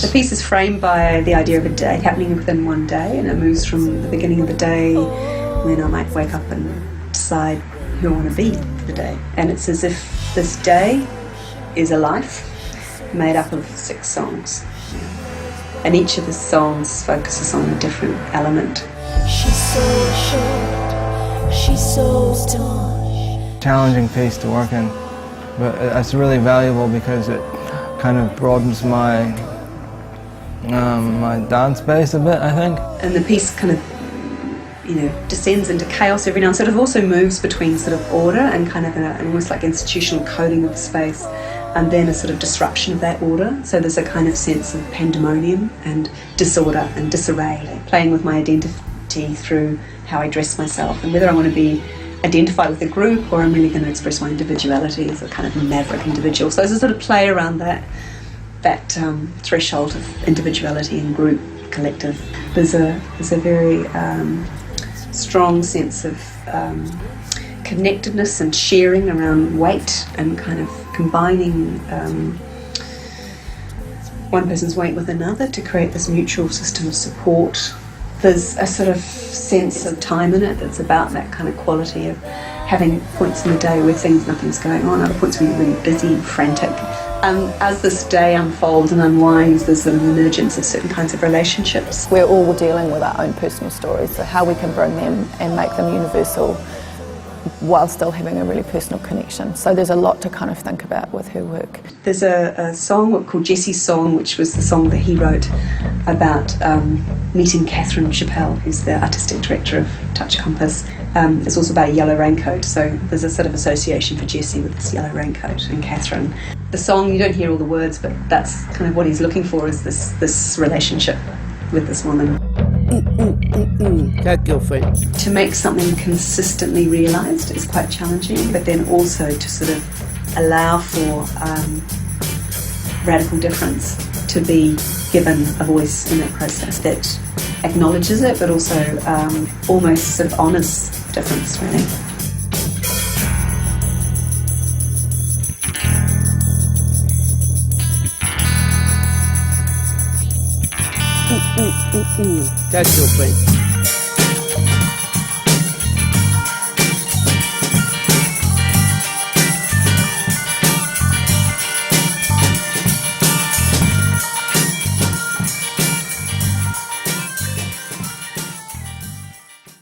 The piece is framed by the idea of a day happening within one day, and it moves from the beginning of the day when I might wake up and decide who I want to be for the day. And it's as if this day is a life made up of 6 songs. And each of the songs focuses on a different element. She's so short, she's so staunch. Challenging piece to work in, but it's really valuable because it kind of broadens my my dance base a bit, I think. And the piece kind of, descends into chaos every now and then. Sort of also moves between sort of order and kind of an almost like institutional coding of space, and then a sort of disruption of that order. So there's a kind of sense of pandemonium and disorder and disarray, playing with my identity through how I dress myself and whether I want to be identified with a group or I'm really going to express my individuality as a kind of maverick individual. So there's a sort of play around that threshold of individuality and group, collective. There's a very strong sense of connectedness and sharing around weight and kind of combining one person's weight with another to create this mutual system of support. There's a sort of sense of time in it that's about that kind of quality of having points in the day where nothing's going on, other points where you're really busy and frantic. And as this day unfolds and unwinds, there's an emergence of certain kinds of relationships. We're all dealing with our own personal stories, so how we can bring them and make them universal while still having a really personal connection. So there's a lot to kind of think about with her work. There's a song called Jesse's Song, which was the song that he wrote about meeting Catherine Chappelle, who's the artistic director of Touch Compass. It's also about a yellow raincoat, so there's a sort of association for Jesse with this yellow raincoat and Catherine. The song, you don't hear all the words, but that's kind of what he's looking for, is this relationship with this woman. That girlfriend. To make something consistently realised is quite challenging, but then also to sort of allow for radical difference to be given a voice in that process that acknowledges it, but also almost sort of honours difference, really. That's your friend.